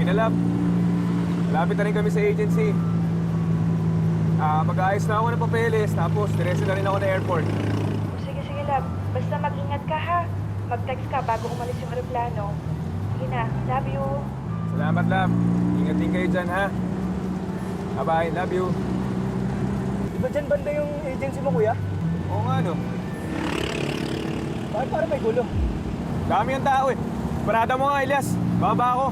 Sige na, love. Malapit na rin kami sa agency. Mag-aayos na ako ng papeles, tapos diretso na rin ako na airport. Sige, sige, love. Basta mag-ingat ka, ha? Mag-text ka bago umalis yung aeroplano. Sige na, love you. Salamat, love. Ingat din kayo dyan, ha? Bye-bye, love you. Di ba dyan banda yung agency mo, kuya? Oo nga, no? Bakit parang may gulo? Dami ang tao, eh. Parada mo nga, Elias. Bababa ako.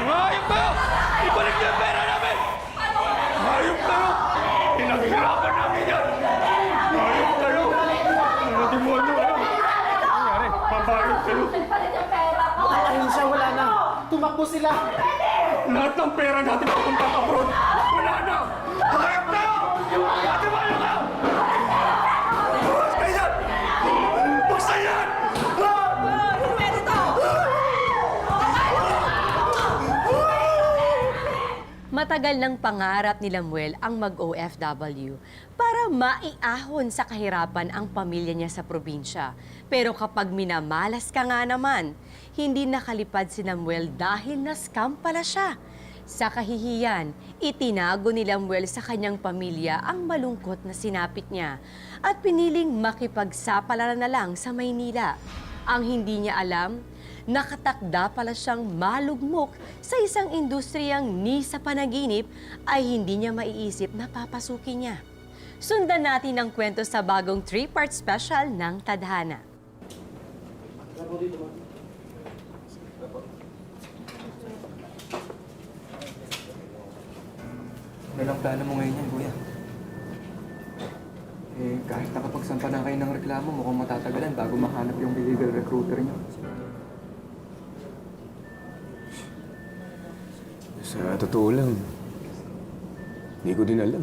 Hayop kayo! Ibalik niyo ang pera namin! Hayop kayo! Pinaghirapan namin yan! Hayop kayo! Ano demonyo? Ano? Nangyari? Papayop kayo! Ayun siya, wala na. Tumakbo sila. Lahat ng pera natin papunta abroad! Wala na! Hayop kayo! Ate Mayo kayo! Bukas kayo yan! Buksan yan! Matagal ng pangarap ni Lamuel ang mag-OFW para maiahon sa kahirapan ang pamilya niya sa probinsya. Pero kapag minamalas ka nga naman, hindi nakalipad si Lamuel dahil na-scam pala siya. Sa kahihiyan, itinago ni Lamuel sa kanyang pamilya ang malungkot na sinapit niya at piniling makipagsapalaran na lang sa Maynila. Ang hindi niya alam, nakatakda pala siyang malugmok sa isang industriyang ni sa panaginip ay hindi niya maiisip na papasukin niya. Sundan natin ang kwento sa bagong 3-part special ng Tadhana. Ano lang plano mo ngayon yan, kuya? Kahit nakapagsampa na kayo ng reklamo, mukhang matatagalan bago mahanap yung illegal recruiter niyo. Sa totoo lang, hindi ko din alam.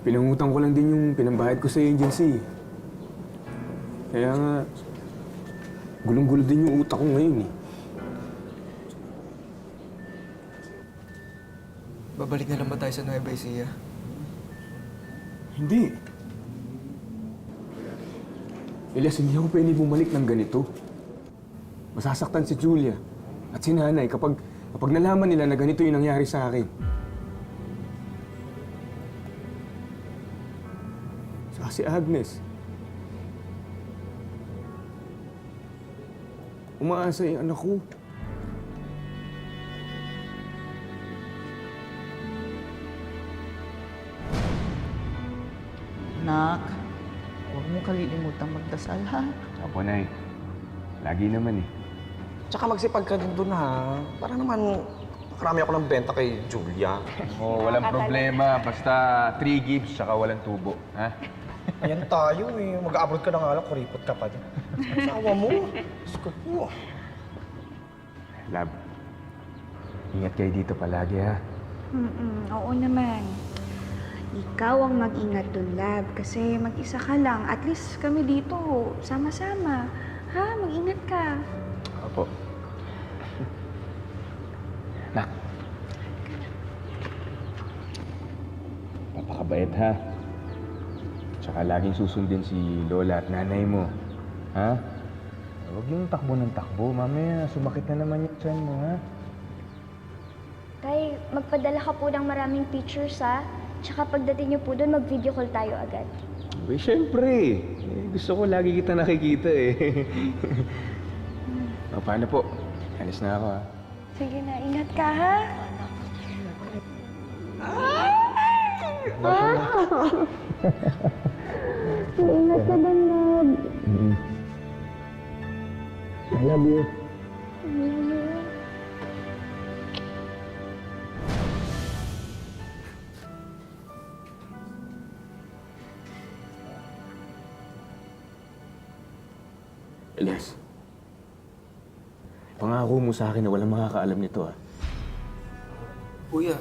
Pinangutang ko lang din yung pinambayad ko sa agency. Kaya nga, gulong-gulo din yung utak ko ngayon, eh. Babalik na lang ba tayo sa Nueva Ecija? Hindi. Elias, hindi ako pwede bumalik ng ganito. Masasaktan si Julia at si nanay kapag nalaman nila na ganito yung nangyari sa akin. Saka si Agnes. Umaasa yung anak ko. Nak, huwag mong kalilimutang magdasal, ha? Opo, Nay. Lagi naman, eh. Tsaka magsipag ka din doon, ha? Para naman makarami ako ng benta kay Julia. Oh, walang problema. Basta 3 gigs tsaka walang tubo. Ha? Ayan tayo, eh. Mag-abroad ka na nga lang, kuripot ka pa din. Asawa mo. Diyos ko po. Lab, ingat kayo dito palagi, ha? Oo naman. Ikaw ang mag-ingat doon, love. Kasi mag-isa ka lang. At least kami dito, sama-sama. Ha? Mag-ingat ka. Opo. Nak. Napakabait, ha? Tsaka laging susundin si Lola at nanay mo. Ha? Huwag yung takbo ng takbo. Mamaya, sumakit na naman yung tiyan mo, ha? Tay, magpadala ka po ng maraming pictures, ha? Tsaka pagdating niyo po doon, mag-video call tayo agad. Uy, syempre. Gusto ko lagi kita nakikita, eh. O, paano po? Alis na ako, ha? Sige na, ingat ka, ha? Ingat ka din, love. I love you. Elias, pangako mo sa akin na walang makakaalam nito, ha? Kuya,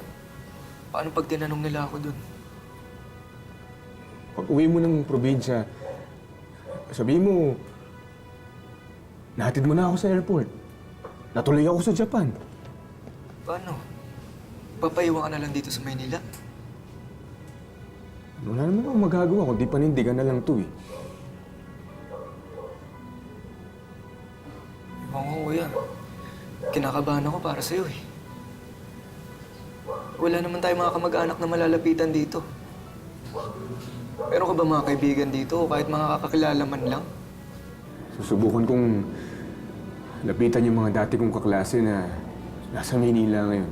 paano pag tinanong nila ako doon? Pag uwi mo ng probinsya, sabihin mo, nahatid mo na ako sa airport. Natuloy ako sa Japan. Paano? Papaiwan ka na lang dito sa Maynila? Wala naman akong magagawa kundi panindigan na lang to, eh. Ewan ko, kuya. Kinakabahan ako para sa'yo eh. Wala naman tayo mga kamag-anak na malalapitan dito. Meron ka ba mga kaibigan dito o kahit mga kakakilala man lang? Susubukan kong lapitan yung mga dati kong kaklase na nasa Maynila ngayon.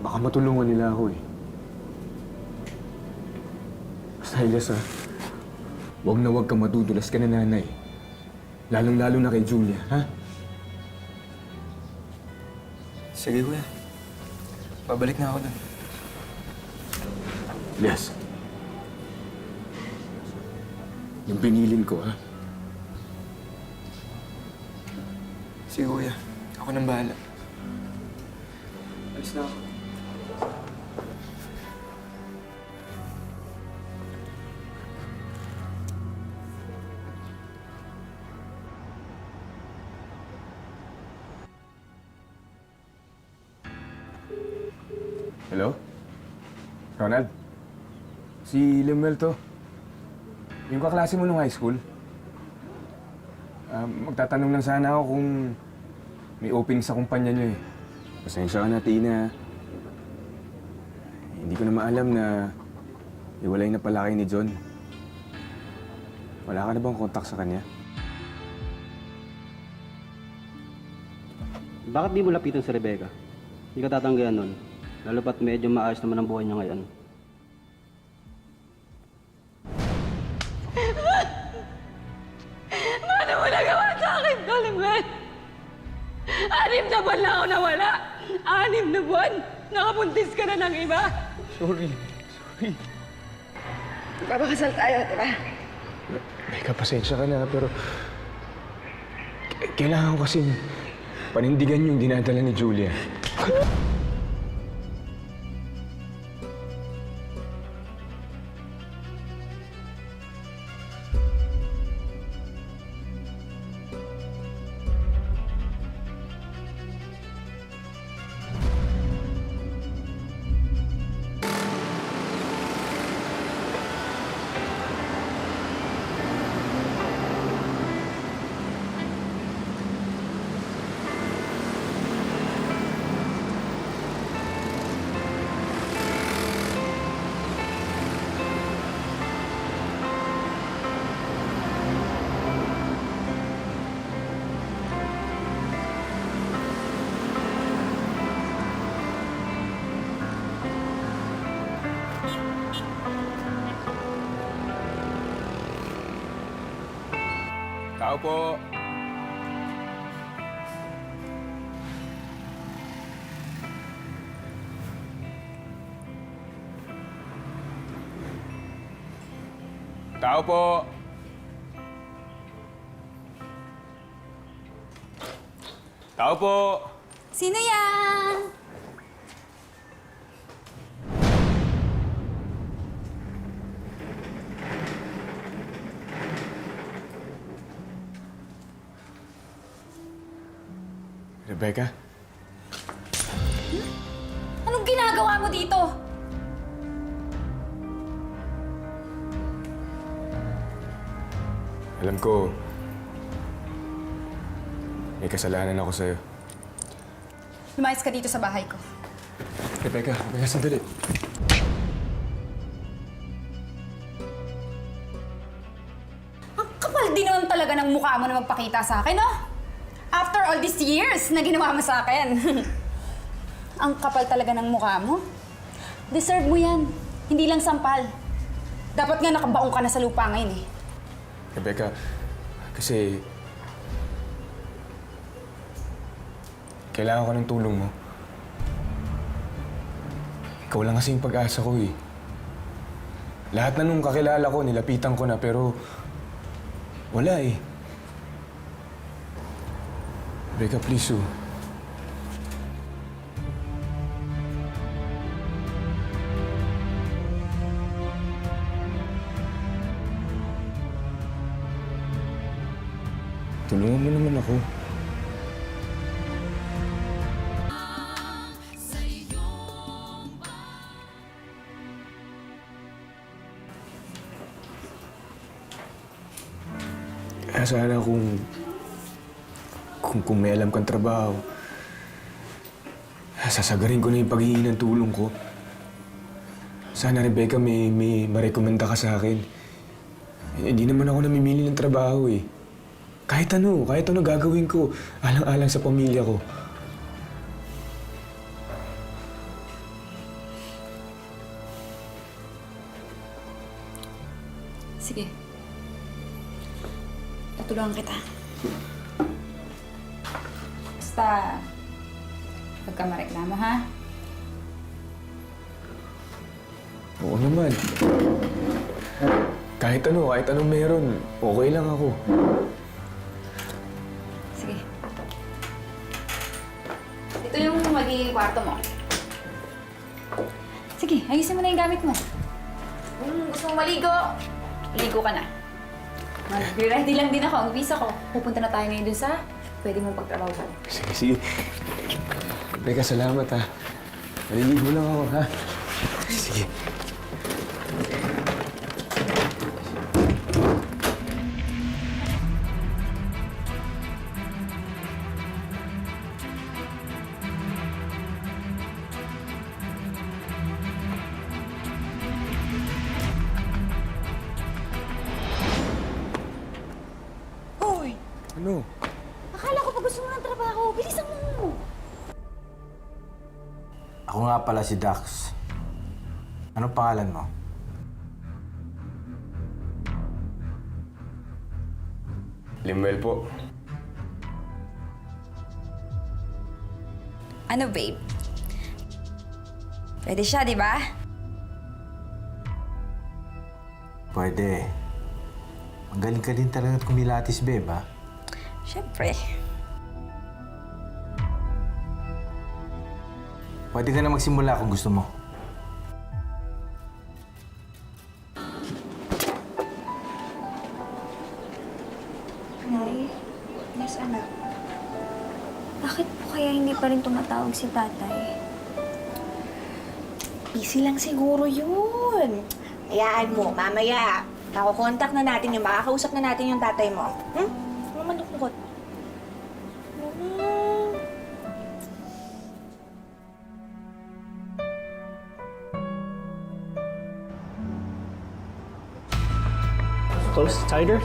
Baka matulungan nila ako eh. Basta Elias huwag na huwag kang madudulas ka na nanay. Lalong-lalo na kay Julia, ha? Sige, kuya. Babalik na ako dun. Elias. Yung binilin ko, ha? Sige, kuya. Ako nang bahala. Alis na ako. Hello? Ronald? Si Lemuel to. Yung kaklase mo nung high school. Magtatanong lang sana ako kung may opening sa kumpanya niyo eh. Pasensya ka na, Tina. Hindi ko na maalam na iwalay na pala kayo ni John. Wala ka na bang kontak sa kanya? Bakit di mo lapitan si Rebecca? Hindi ka tatanggayan nun. Lalo pat medyo maayos naman ang buhay niya ngayon. Ano mo nagawa sa akin, Lemuel? 6 na buwan na ako nawala. 6 na buwan. Nakabuntis ka na ng iba. Sorry. Papakasal tayo, diba? Becca, pasensya ka na, pero kailangan ko kasing panindigan yung dinadala ni Julia. Tao po. Tao po. Tao po. Sino yan? Rebecca? Anong ginagawa mo dito? Alam ko, may kasalanan ako sa'yo. Lumayas ka dito sa bahay ko. Rebecca, sandali. Ang kapal din naman talaga ng mukha mo na magpakita sa akin, no? After all these years na ginawa mo sa akin. Ang kapal talaga ng mukha mo. Deserve mo yan. Hindi lang sampal. Dapat nga nakabaong ka na sa lupa ngayon eh. Rebecca, kasi kailangan ko ng tulong mo. Ikaw lang kasi yung pag-asa ko eh. Lahat na nung kakilala ko, nilapitan ko na, pero wala eh. Rebecca, please tulungan mo naman ako. Kaya sana kung kung may alam kang trabaho, sasagarin ko na yung paghihingi ng tulong ko. Sana, Rebecca, may marekomenda ka sa akin. Hindi naman ako namimili ng trabaho eh. Kahit ano gagawin ko, alang-alang sa pamilya ko. Sige. Tutulungan kita. Basta, huwag ka mareklamo, ha? Oo naman. Kahit anong meron, okay lang ako. Sige. Ito yung magiging kwarto mo. Sige, ayusin mo na yung gamit mo. Kung gusto mong maligo, ligo ka na. Mag-ready lang din ako. Ang visa ko. Pupunta na tayo ngayon dun sa pwede mong pagtrabaho. Sige. Rebecca, salamat ha. Maliligo lang ako ha. Sige. Hoy! Ano? Akala ko pa gusto mo ng trabaho. Bilisan mo! Ako nga pala si Dax. Anong pangalan mo? Limuel po. Ano, babe? Pwede siya, di ba? Pwede. Ang galing ka din talaga at kumilatis, babe, ha? Siyempre. Pwede ka na magsimula kung gusto mo. Nay, yes anak. Bakit po kaya hindi pa rin tumatawag si tatay? Busy lang siguro yun. Hayaan mo, mamaya. Nakukontak na natin yung makakausap na natin yung tatay mo. Ano malungkot? Close, tighter.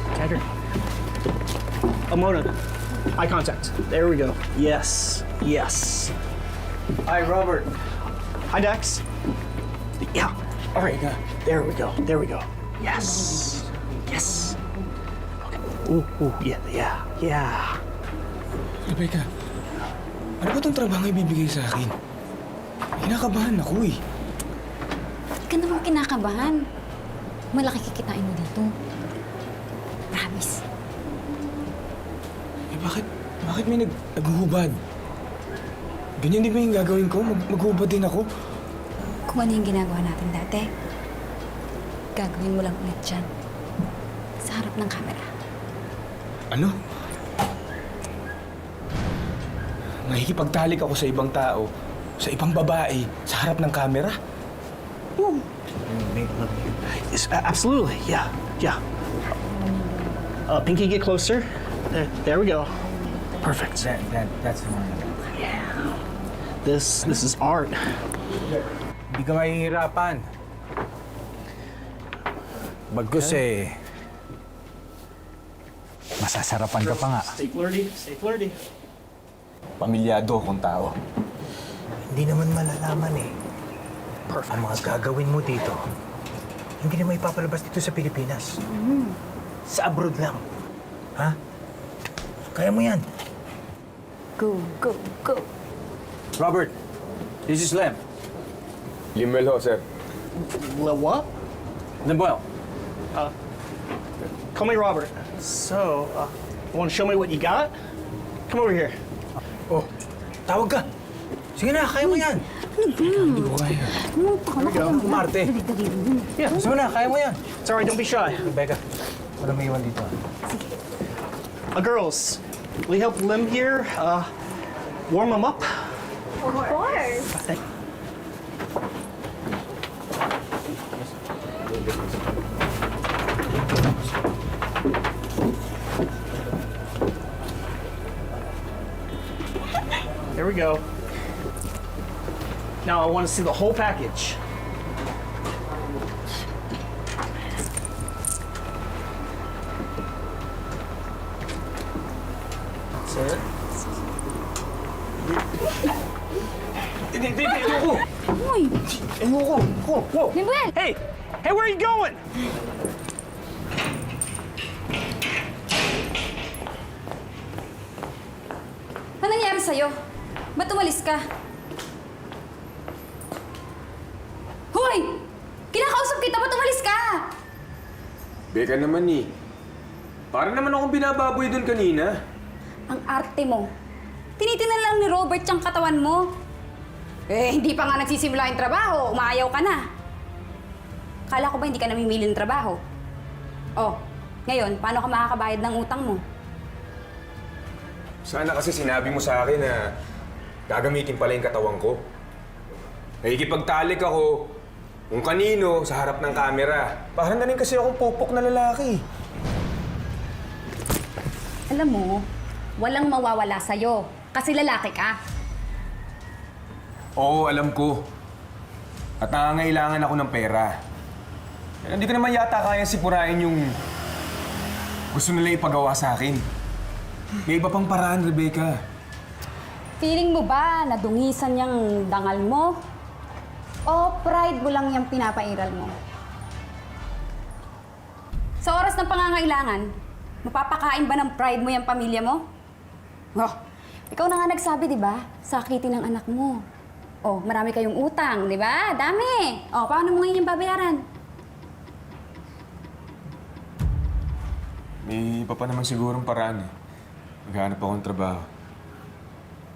Mona, eye contact. There we go. Yes. Hi, Robert. Hi, Dex. Yeah. All right. There we go. Yes. Okay. Ooh, yeah. Rebecca, ano ba itong trabaho ibibigay sa akin? Kinakabahan ako eh. Hindi ka naman kinakabahan. Malaki kikitain mo dito. Promise. Eh bakit may naghuhubad? Ganyan din ba yung gagawin ko? Maghubad din ako? Kung ano yung ginagawa natin dati, gagawin mo lang ulit dyan. Sa harap ng camera. Ano? Makikipagtalik ako sa ibang tao, sa ibang babae, sa harap ng kamera? Yes, absolutely. Yeah. Pinky, get closer. There we go. Perfect. That's fine. This is art. Hindi ka mahihirapan. Bagkus masasarapan ka pa nga. Stay flirty. Pamilyado akong tao. Hindi naman malalaman Perfect. Ang mga gagawin mo dito, hindi na maipapalabas dito sa Pilipinas. Sa abroad lang. Ha? Kaya mo yan. Go. Robert, this is Lem. Limuel ho, sir. What? Lemuel. Call me Robert. So, you want to show me what you got? Come over here. Oh, tawag ka. Sige na, kaya mo yan. Hindi ko kaya. Here we go. Marte. Yeah. Sige na, kaya mo yan. It's all right. Don't be shy. Rebecca, wala may iwan dito. Girls, will you help Lim here warm him up? Of course. here we go. Now I want to see the whole package. That's it. Hindi, ayoko. Uy! Ayoko. Whoa. Manuel! Hey, where are you going? Ano nangyari sa'yo? Ba't umalis ka? Hoy! Kinakausap kita, ba't umalis ka? Beka naman eh. Para naman akong binababoy doon kanina. Ang arte mo. Tinitingnan lang ni Robert yung katawan mo. Eh, hindi pa nga nagsisimula yung trabaho. Umaayaw ka na. Kala ko ba hindi ka namimili ng trabaho? Oh, ngayon, paano ka makakabayad ng utang mo? Sana kasi sinabi mo sa akin na gagamitin pala yung katawan ko. Nakikipagtalik ako kung kanino sa harap ng kamera. Parang na rin kasi akong pupok na lalaki. Alam mo, walang mawawala sa'yo. Kasi lalaki ka. Oo, alam ko. At nangangailangan ako ng pera. Eh, hindi ko naman yata kaya sipurain yung gusto nila ipagawa sa akin. May iba pang paraan, Rebecca. Feeling mo ba nadungisan yung dangal mo? O pride mo lang yung pinapairal mo? Sa oras ng pangangailangan, mapapakain ba ng pride mo yung pamilya mo? Oh, ikaw na nga nagsabi, di ba? Sakitin ng anak mo. Oh, marami kayong utang, di ba? Dami! Oh, paano mo ngayon yung babayaran? May iba pa naman sigurong paraan eh. Maghanap akong trabaho.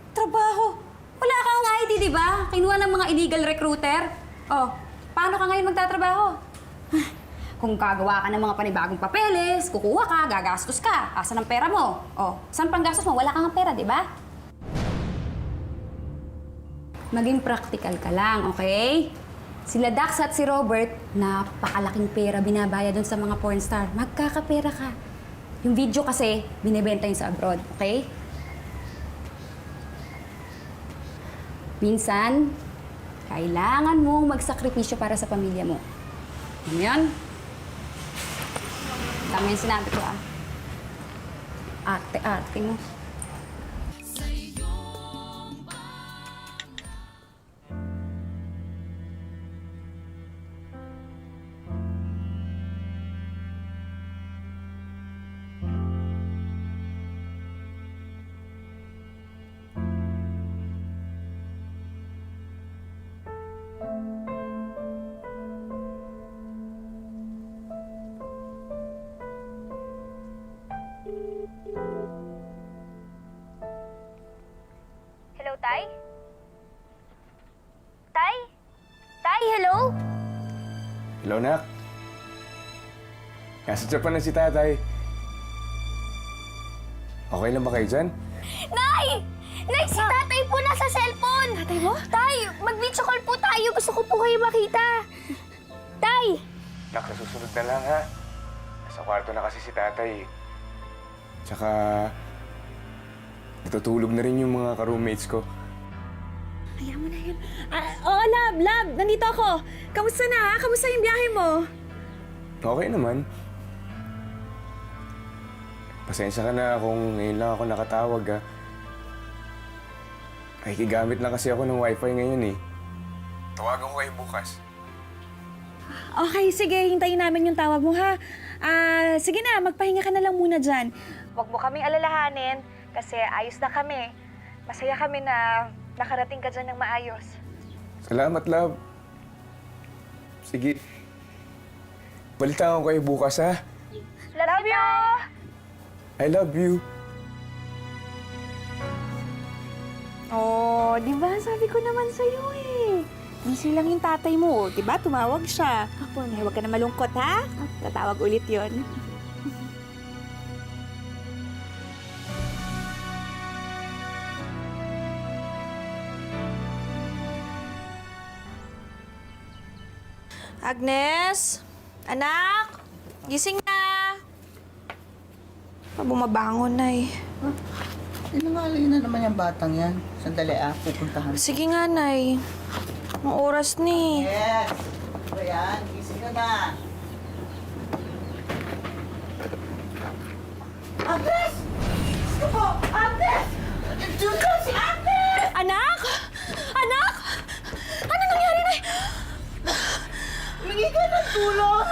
Trabaho? Wala kang ID, di ba? Kinuha ng mga illegal recruiter. Oh, paano ka ngayon magtatrabaho? Kung gagawa ka ng mga panibagong papeles, kukuha ka, gagastos ka. Asan ang pera mo? Oh, saan pang gastos mo? Wala kang pera, di ba? Maging practical ka lang, okay? Sila Dax at si Robert, napakalaking pera binabaya doon sa mga porn star. Magkakapera ka. Yung video kasi, binibenta yun sa abroad, okay? Minsan, kailangan mong magsakripisyo para sa pamilya mo. Ano yan? Tama yung sinabi ko, ah. Arte-arte mo. Hello, Tay? Tay? Tay, hello? Hello, Nak. Nasa Japan na si tatay. Okay lang ba kayo dyan? Nay! Nay, si tatay po nasa cellphone! Tatay mo? Tay, mag-video call po tayo. Gusto ko po kayo makita. Tay! Nak, sa susunod na lang ha. Nasa kwarto na kasi si tatay. Tsaka, natutulog na rin yung mga ka-roommates ko. Kaya mo na yun. Oo, Lab. Nandito ako. Kamusta na? Kamusta yung biyahe mo? Okay naman. Pasensya ka na kung ngayon lang ako nakatawag ha. Nakikigamit lang kasi ako ng wifi ngayon eh. Tawagan ko kayo bukas. Okay, sige. Hintayin namin yung tawag mo, ha? Sige na, magpahinga ka na lang muna dyan. Huwag mo kaming alalahanin kasi ayos na kami. Masaya kami na nakarating ka dyan ng maayos. Salamat, love. Sige. Balitaan ko kayo bukas, ha? Love you! I love you. Oh, di ba? Sabi ko naman sa'yo eh. Busy lang yung tatay mo, di ba? Tumawag siya. Huwag ka na malungkot, ha? Tatawag ulit yon. Agnes? Anak? Gising na! Bumabangon na eh. Inangalay na naman yung batang yan. Sandali pupuntahan. Sige nga, Nay. Ang oras ni. Yes! Ano yan? Gising ka na. Agnes! Gusto ko! Agnes! Diyan ka si Agnes! Anak! Anak! Ano nangyari, Nay? Humingi ka ng tulong!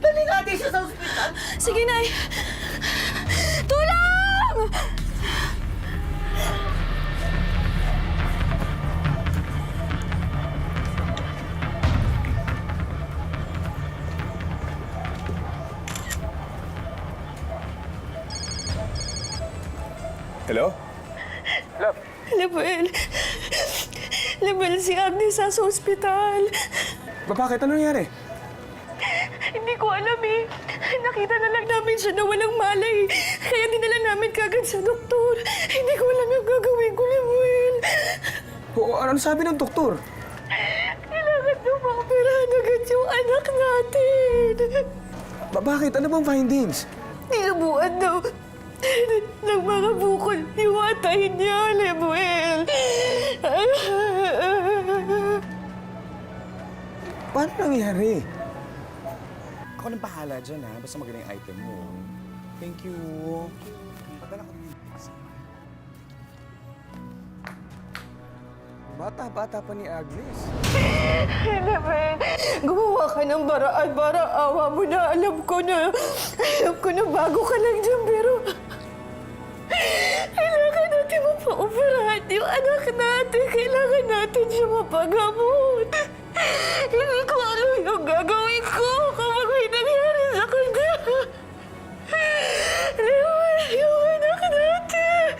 Dali natin siya sa ospital. Sige, Nay. Tulong! Hello? Lemuel. Lemuel, si Agnes sa ospital. Bakit? Ano nangyari? Hindi ko alam eh. Nakita na lang namin siya na walang malay. Kaya dinala namin kagad sa doktor. Hindi ko alam yung gagawin ko, Lemuel. Ano sabi ng doktor? Kailangan daw maoperahan agad yung anak natin. Bakit? Ano bang findings? Nilabuan daw ng mga bukol yung atay niya, Lemuel. Paano nangyari? Ako nang bahala dyan, ha? Basta magaling item mo. Thank you. Padala ko din. Bata-bata pa ni Agnes. Lemuel, gumawa ka ng paraan para awa mo na. Alam ko na bago ka lang dyan, pero kailangan natin mapaoperahan yung anak natin. Kailangan natin siya mapagamot. Hindi ko alam yung gagawin ko kapag may nangyari sa kanya. Lemuel, yung anak natin.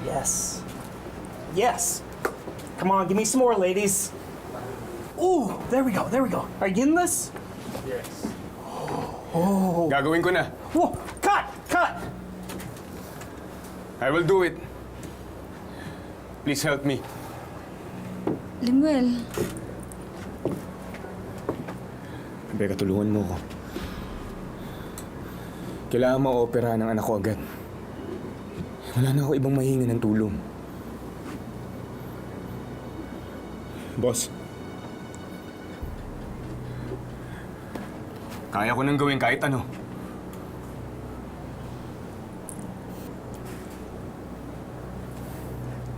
Yes. Yes. Come on, give me some more, ladies. Ooh, there we go, there we go. Are you getting this? Gagawin ko na. Whoa, cut, cut. I will do it. Please help me. Lemuel, Becca, tulungan mo ko. Kailangan ma-opera ng anak ko agad. Wala na ako ibang mahinga ng tulong. Boss. Kaya ko nang gawin kahit ano.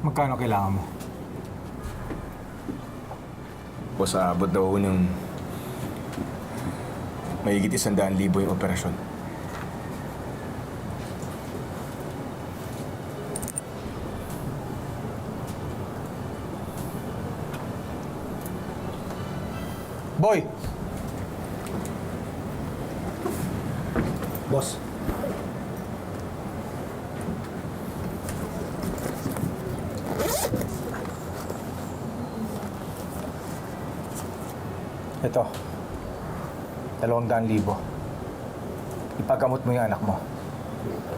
Magkano kailangan mo? Boss, aabot daw ako ng mahigit 100,000 yung operasyon. Boy! Boss. Ito. 200,000. Ipagamot mo yung anak mo.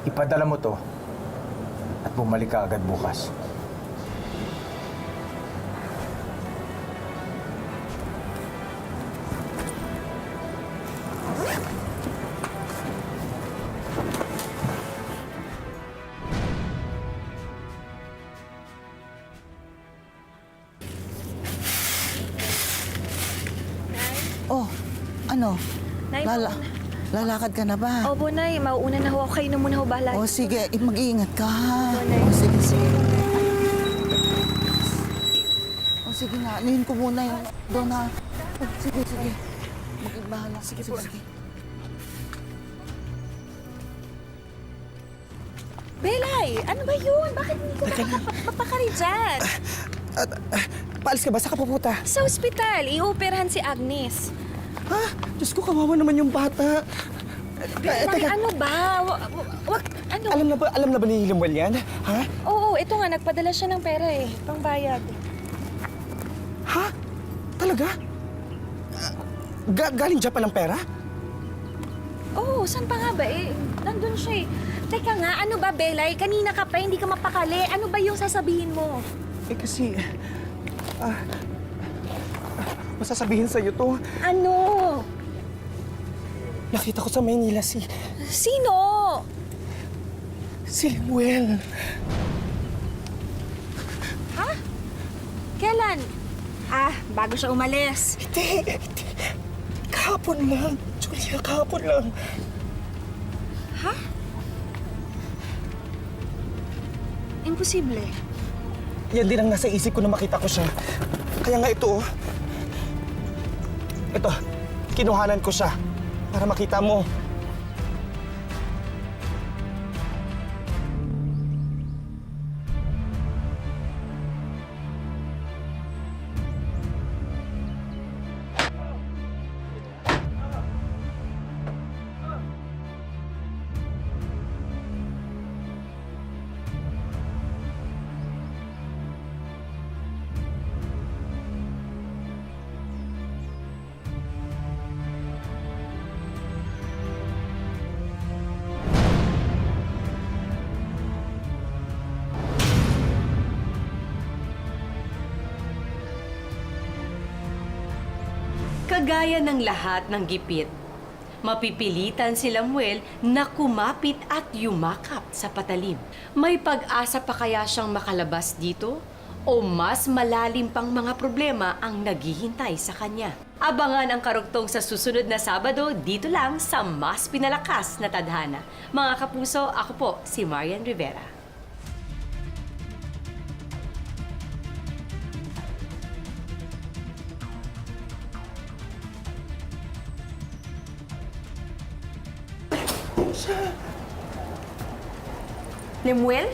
Ipadala mo to at bumalik ka agad bukas. Oh, ano? Nay, Lalakad ka na ba? Opo, Nay. Mauuna na ho ako. Kayo na muna ho bahala. Oh, sige. Mag-iingat ka, ha? Opo, Nay. Oh, sige, sige. Oh, sige nga. Anuhin ko muna yung doon, ha? Oh, sige, sige. Mag-ibahala. Sige, sige, sige. Belay! Ano ba yun? Bakit hindi ka mapakari dyan? Paalis ka ba? Saan ka pupunta? Sa ospital, i-operahan si Agnes. Ha? Diyos ko, kawawa naman yung bata. Belay, ano ba? Ano? Alam na ba ni Lemuel yan? Ha? Oo, ito nga, nagpadala siya ng pera eh. Pangbayad. Ha? Talaga? Galing Japan ang pera? Oo, saan pa nga ba eh? Nandun siya eh. Teka nga, ano ba, Belay? Kanina ka pa, hindi ka mapakali. Ano ba yung sasabihin mo? Eh kasi, masasabihin sa'yo to. Ano? Nakita ko sa Maynila si Sino? Lemuel. Ha? Kailan? Bago siya umalis. Hindi. Kahapon lang. Julia, kahapon lang. Ha? Imposible. Yan din ang nasa isip ko na makita ko siya. Kaya nga ito, oh. Ito, kinuhanan ko siya para makita mo. Kagaya ng lahat ng gipit, mapipilitan si Lemuel na kumapit at yumakap sa patalim. May pag-asa pa kaya siyang makalabas dito? O mas malalim pang mga problema ang naghihintay sa kanya? Abangan ang karugtong sa susunod na Sabado dito lang sa Mas Pinalakas na Tadhana. Mga kapuso, ako po si Marian Rivera. Lemuel?